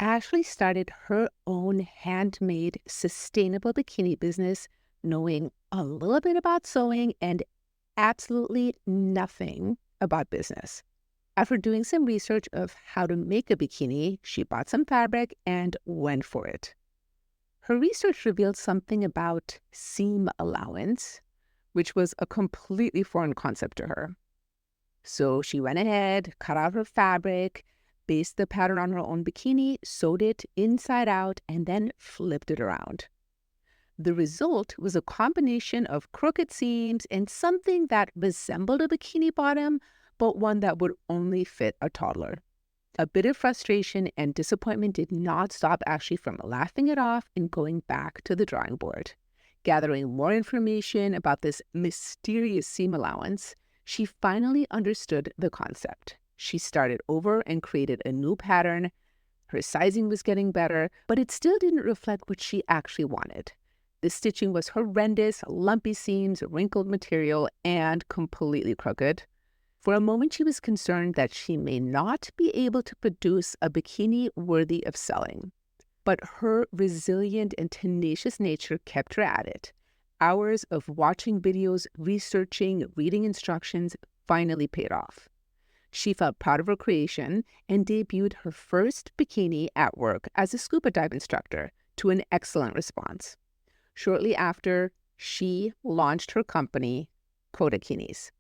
Ashley started her own handmade, sustainable bikini business, knowing a little bit about sewing and absolutely nothing about business. After doing some research of how to make a bikini, she bought some fabric and went for it. Her research revealed something about seam allowance, which was a completely foreign concept to her. So she went ahead, cut out her fabric, based the pattern on her own bikini, sewed it inside out, and then flipped it around. The result was a combination of crooked seams and something that resembled a bikini bottom, but one that would only fit a toddler. A bit of frustration and disappointment did not stop Ashley from laughing it off and going back to the drawing board. Gathering more information about this mysterious seam allowance, she finally understood the concept. She started over and created a new pattern. Her sizing was getting better, but it still didn't reflect what she actually wanted. The stitching was horrendous, lumpy seams, wrinkled material, and completely crooked. For a moment, she was concerned that she may not be able to produce a bikini worthy of selling. But her resilient and tenacious nature kept her at it. Hours of watching videos, researching, reading instructions finally paid off. She felt proud of her creation and debuted her first bikini at work as a scuba dive instructor, to an excellent response. Shortly after, she launched her company, Cotakinis.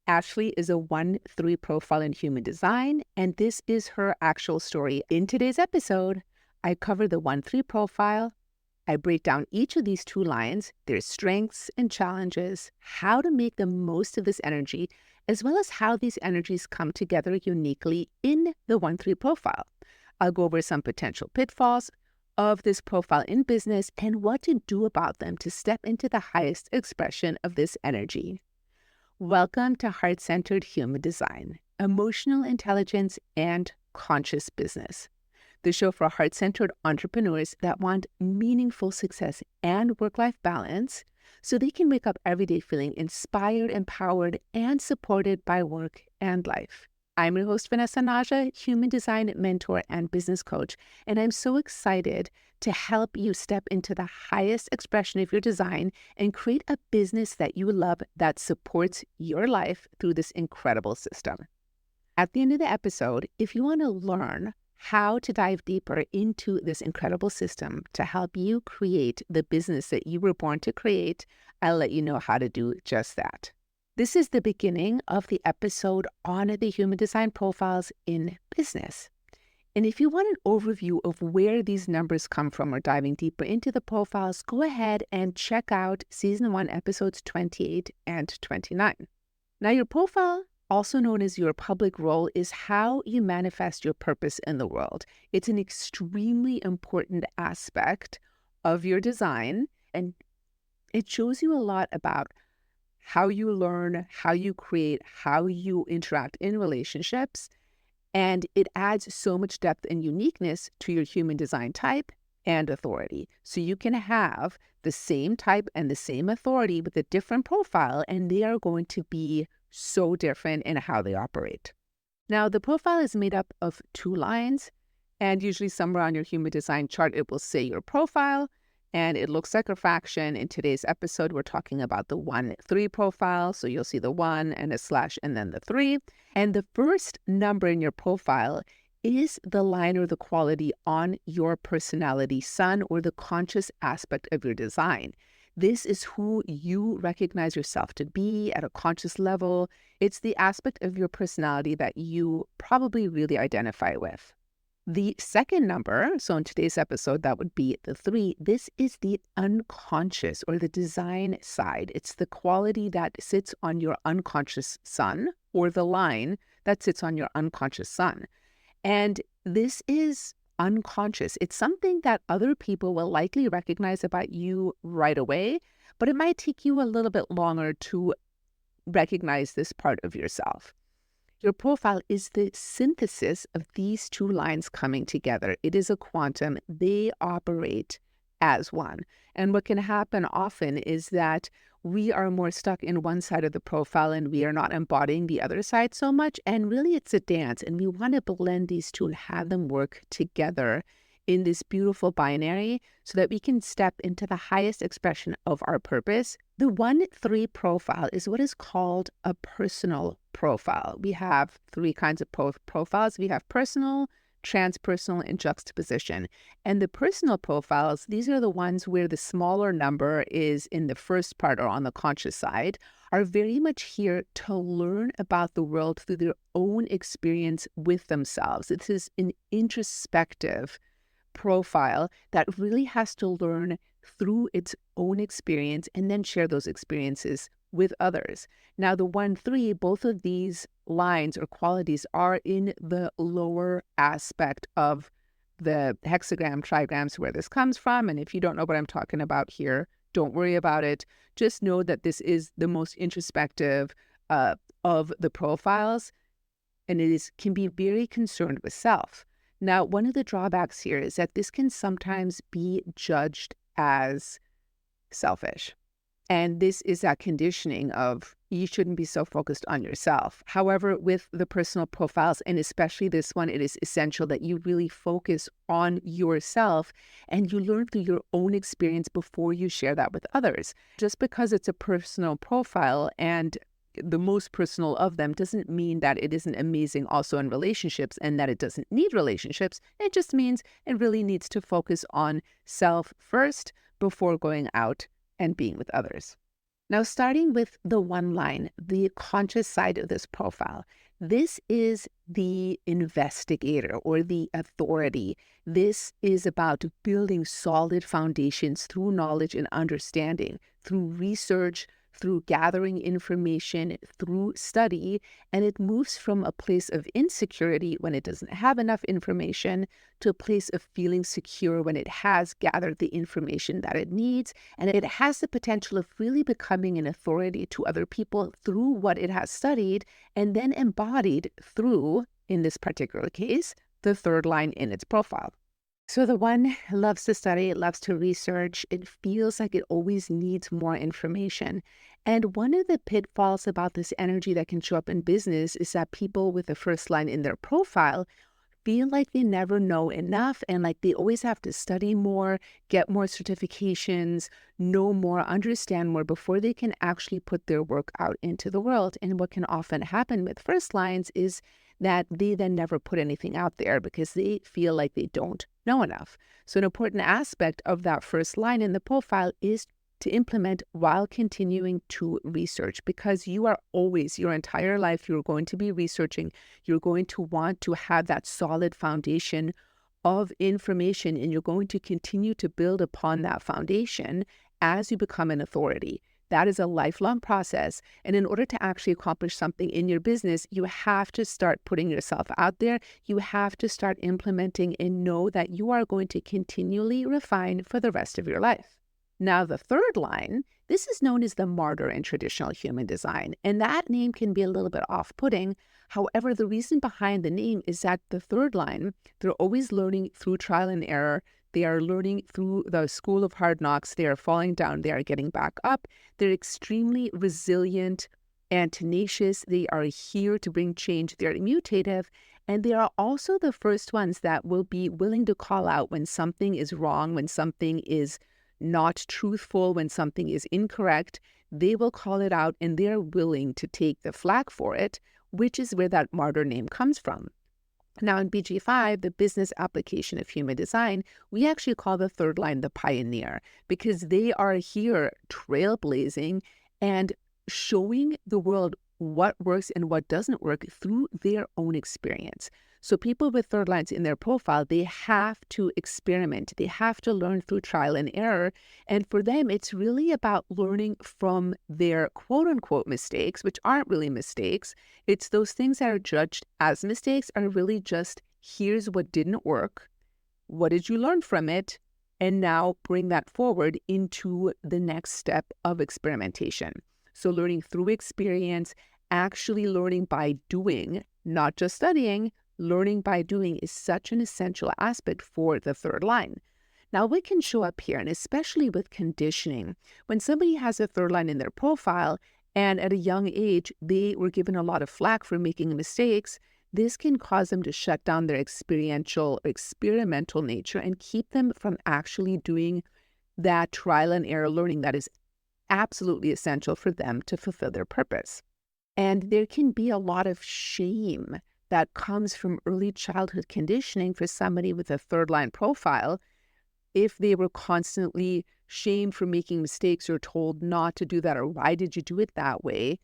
Ashley is a 1-3 profile in human design, and this is her actual story. In today's episode, I cover the 1-3 profile. I break down each of these two lines, their strengths and challenges, how to make the most of this energy, as well as how these energies come together uniquely in the 1-3 profile. I'll go over some potential pitfalls of this profile in business and what to do about them to step into the highest expression of this energy. Welcome to Heart-Centered Human Design, Emotional Intelligence, and Conscious Business, the show for heart-centered entrepreneurs that want meaningful success and work-life balance so they can wake up every day feeling inspired, empowered, and supported by work and life. I'm your host, Vanessa Naja, human design mentor and business coach, and I'm so excited to help you step into the highest expression of your design and create a business that you love that supports your life through this incredible system. At the end of the episode, if you want to learn how to dive deeper into this incredible system to help you create the business that you were born to create, I'll let you know how to do just that. This is the beginning of the episode on the human design profiles in business. And if you want an overview of where these numbers come from or diving deeper into the profiles, go ahead and check out Season 1, Episodes 28 and 29. Now, your profile, also known as your public role, is how you manifest your purpose in the world. It's an extremely important aspect of your design, and it shows you a lot about how you learn, how you create, how you interact in relationships, and it adds so much depth and uniqueness to your human design type and authority. So you can have the same type and the same authority with a different profile, and they are going to be so different in how they operate. Now, the profile is made up of two lines, and usually somewhere on your human design chart, it will say your profile, and it looks like a fraction. In today's episode, we're talking about the 1-3 profile. So you'll see the 1 and a slash and then the 3. And the first number in your profile is the line or the quality on your personality sun, or the conscious aspect of your design. This is who you recognize yourself to be at a conscious level. It's the aspect of your personality that you probably really identify with. The second number, so in today's episode, that would be the 3. This is the unconscious or the design side. It's the quality that sits on your unconscious sun, or the line that sits on your unconscious sun. And this is unconscious. It's something that other people will likely recognize about you right away, but it might take you a little bit longer to recognize this part of yourself. Your profile is the synthesis of these two lines coming together. It is a quantum. They operate as one. And what can happen often is that we are more stuck in one side of the profile and we are not embodying the other side so much. And really, it's a dance. And we want to blend these two and have them work together in this beautiful binary so that we can step into the highest expression of our purpose. The 1-3 profile is what is called a personal profile. We have three kinds of profiles. We have personal, transpersonal, and juxtaposition. And the personal profiles, these are the ones where the smaller number is in the first part or on the conscious side, are very much here to learn about the world through their own experience with themselves. This is an introspective profile that really has to learn through its own experience and then share those experiences with others. Now, the 1-3, both of these lines or qualities are in the lower aspect of the hexagram, trigrams, where this comes from. And if you don't know what I'm talking about here, don't worry about it. Just know that this is the most introspective of the profiles, and can be very concerned with self. Now, one of the drawbacks here is that this can sometimes be judged as selfish. And this is that conditioning of you shouldn't be so focused on yourself. However, with the personal profiles, and especially this one, it is essential that you really focus on yourself and you learn through your own experience before you share that with others. Just because it's a personal profile and the most personal of them doesn't mean that it isn't amazing also in relationships and that it doesn't need relationships. It just means it really needs to focus on self first before going out and being with others. Now, starting with the one line, the conscious side of this profile, this is the investigator or the authority. This is about building solid foundations through knowledge and understanding, through research, through gathering information, through study, and it moves from a place of insecurity when it doesn't have enough information to a place of feeling secure when it has gathered the information that it needs, and it has the potential of really becoming an authority to other people through what it has studied and then embodied through, in this particular case, the third line in its profile. So the one loves to study, loves to research. It feels like it always needs more information. And one of the pitfalls about this energy that can show up in business is that people with the first line in their profile feel like they never know enough and like they always have to study more, get more certifications, know more, understand more before they can actually put their work out into the world. And what can often happen with first lines is that they then never put anything out there because they feel like they don't know enough. So an important aspect of that first line in the profile is to implement while continuing to research, because you are always, your entire life, you're going to be researching. You're going to want to have that solid foundation of information, and you're going to continue to build upon that foundation as you become an authority. That is a lifelong process. And in order to actually accomplish something in your business, you have to start putting yourself out there. You have to start implementing and know that you are going to continually refine for the rest of your life. Now, the third line, this is known as the martyr in traditional human design. And that name can be a little bit off-putting. However, the reason behind the name is that the third line, they're always learning through trial and error. They are learning through the school of hard knocks. They are falling down. They are getting back up. They're extremely resilient and tenacious. They are here to bring change. They're mutative. And they are also the first ones that will be willing to call out when something is wrong, when something is not truthful, when something is incorrect. They will call it out and they're willing to take the flak for it, which is where that martyr name comes from. Now in BG5, the business application of human design, we actually call the third line the pioneer, because they are here trailblazing and showing the world what works and what doesn't work through their own experience. So people with third lines in their profile, they have to experiment. They have to learn through trial and error. And for them, it's really about learning from their quote unquote mistakes, which aren't really mistakes. It's those things that are judged as mistakes are really just, here's what didn't work. What did you learn from it? And now bring that forward into the next step of experimentation. So learning through experience, actually learning by doing, not just studying. Learning by doing is such an essential aspect for the third line. Now, what can show up here, and especially with conditioning, when somebody has a third line in their profile and at a young age, they were given a lot of flack for making mistakes, this can cause them to shut down their experimental nature and keep them from actually doing that trial and error learning that is absolutely essential for them to fulfill their purpose. And there can be a lot of shame that comes from early childhood conditioning for somebody with a third line profile if they were constantly shamed for making mistakes or told not to do that or why did you do it that way,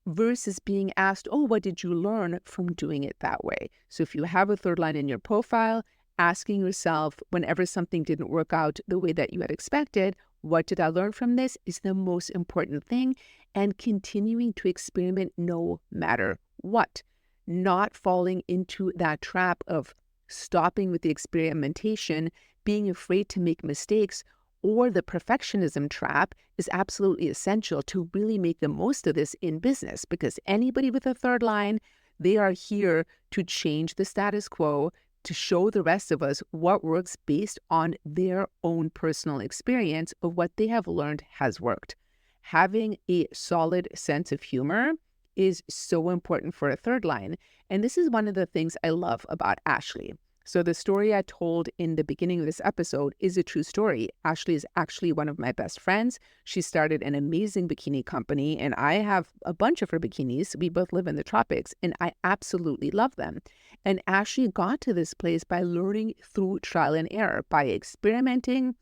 versus being asked, oh, what did you learn from doing it that way? So if you have a third line in your profile, asking yourself whenever something didn't work out the way that you had expected, what did I learn from this is the most important thing, and continuing to experiment no matter what. Not falling into that trap of stopping with the experimentation, being afraid to make mistakes, or the perfectionism trap is absolutely essential to really make the most of this in business, because anybody with a third line, they are here to change the status quo, to show the rest of us what works based on their own personal experience of what they have learned has worked. Having a solid sense of humor is so important for a third line. And this is one of the things I love about Ashley. So the story I told in the beginning of this episode is a true story. Ashley is actually one of my best friends. She started an amazing bikini company, and I have a bunch of her bikinis. We both live in the tropics, and I absolutely love them. And Ashley got to this place by learning through trial and error, by experimenting,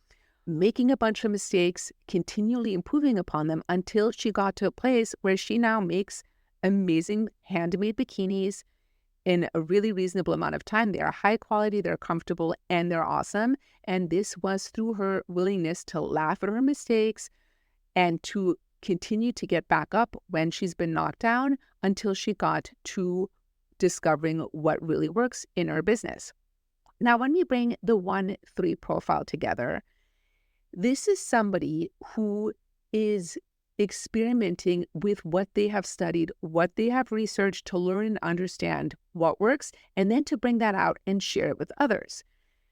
making a bunch of mistakes, continually improving upon them until she got to a place where she now makes amazing handmade bikinis in a really reasonable amount of time. They are high quality, they're comfortable, and they're awesome. And this was through her willingness to laugh at her mistakes and to continue to get back up when she's been knocked down until she got to discovering what really works in her business. Now, when we bring the 1-3 profile together, this is somebody who is experimenting with what they have studied, what they have researched to learn and understand what works, and then to bring that out and share it with others.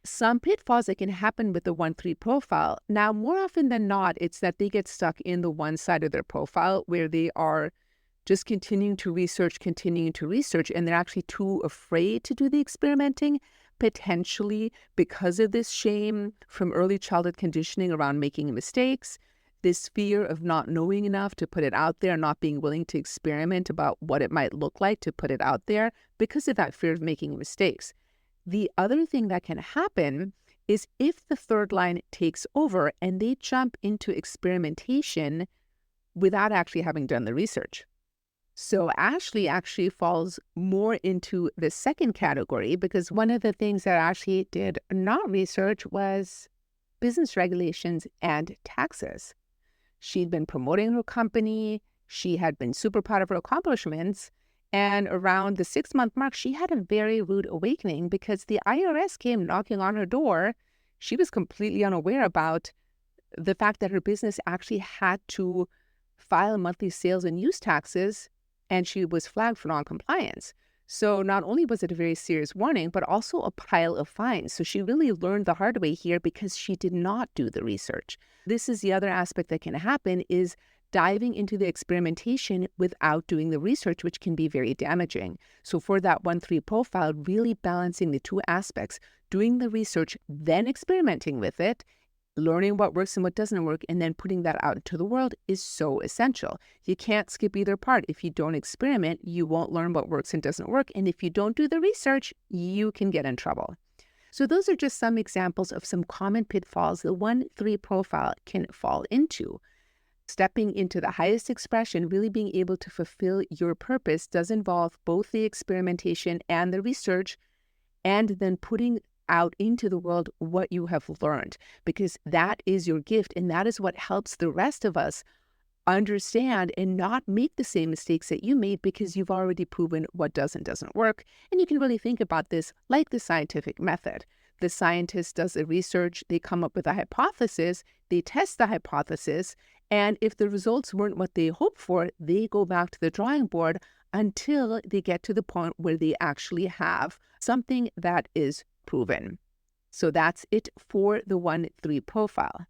Some pitfalls that can happen with the 1-3 profile, now more often than not, it's that they get stuck in the one side of their profile where they are just continuing to research, and they're actually too afraid to do the experimenting, potentially because of this shame from early childhood conditioning around making mistakes, this fear of not knowing enough to put it out there, not being willing to experiment about what it might look like to put it out there because of that fear of making mistakes. The other thing that can happen is if the third line takes over and they jump into experimentation without actually having done the research. So Ashley actually falls more into the second category because one of the things that Ashley did not research was business regulations and taxes. She'd been promoting her company. She had been super proud of her accomplishments. And around the 6-month mark, she had a very rude awakening because the IRS came knocking on her door. She was completely unaware about the fact that her business actually had to file monthly sales and use taxes, and she was flagged for noncompliance. So not only was it a very serious warning, but also a pile of fines. So she really learned the hard way here because she did not do the research. This is the other aspect that can happen, is diving into the experimentation without doing the research, which can be very damaging. So for that 1-3 profile, really balancing the two aspects, doing the research, then experimenting with it, learning what works and what doesn't work, and then putting that out into the world is so essential. You can't skip either part. If you don't experiment, you won't learn what works and doesn't work. And if you don't do the research, you can get in trouble. So those are just some examples of some common pitfalls the 1-3 profile can fall into. Stepping into the highest expression, really being able to fulfill your purpose, does involve both the experimentation and the research, and then putting out into the world what you have learned, because that is your gift, and that is what helps the rest of us understand and not make the same mistakes that you made, because you've already proven what doesn't work. And you can really think about this like the scientific method. The scientist does the research, they come up with a hypothesis, they test the hypothesis, and if the results weren't what they hoped for, they go back to the drawing board until they get to the point where they actually have something that is proven. So that's it for the 1-3 profile.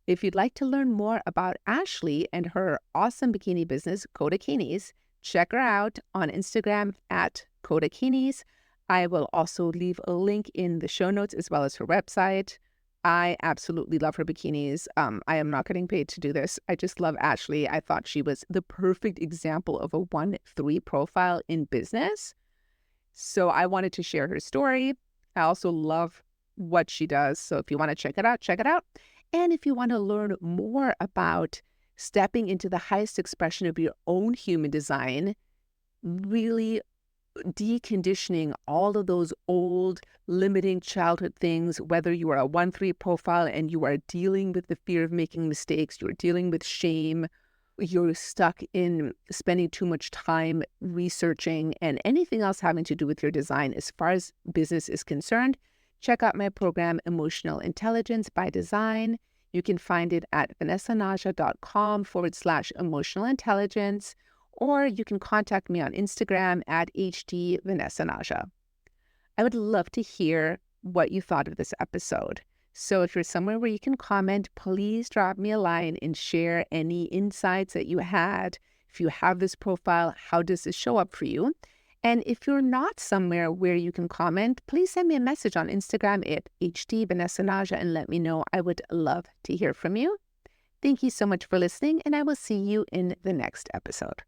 If you'd like to learn more about Ashley and her awesome bikini business, Cotakinis, check her out on Instagram at Cotakinis. I will also leave a link in the show notes as well as her website. I absolutely love her bikinis. I am not getting paid to do this. I just love Ashley. I thought she was the perfect example of a 1-3 profile in business. So I wanted to share her story. I also love what she does. So if you want to check it out, check it out. And if you want to learn more about stepping into the highest expression of your own human design, really deconditioning all of those old limiting childhood things, whether you are a 1-3 profile and you are dealing with the fear of making mistakes, you're dealing with shame, you're stuck in spending too much time researching, and anything else having to do with your design as far as business is concerned, check out my program, Emotional Intelligence by Design. You can find it at vanessanaja.com/emotional intelligence, or you can contact me on Instagram at @HDVanessaNaja. I would love to hear what you thought of this episode. So if you're somewhere where you can comment, please drop me a line and share any insights that you had. If you have this profile, how does this show up for you? And if you're not somewhere where you can comment, please send me a message on Instagram at @HDVanessaNaja and let me know. I would love to hear from you. Thank you so much for listening, and I will see you in the next episode.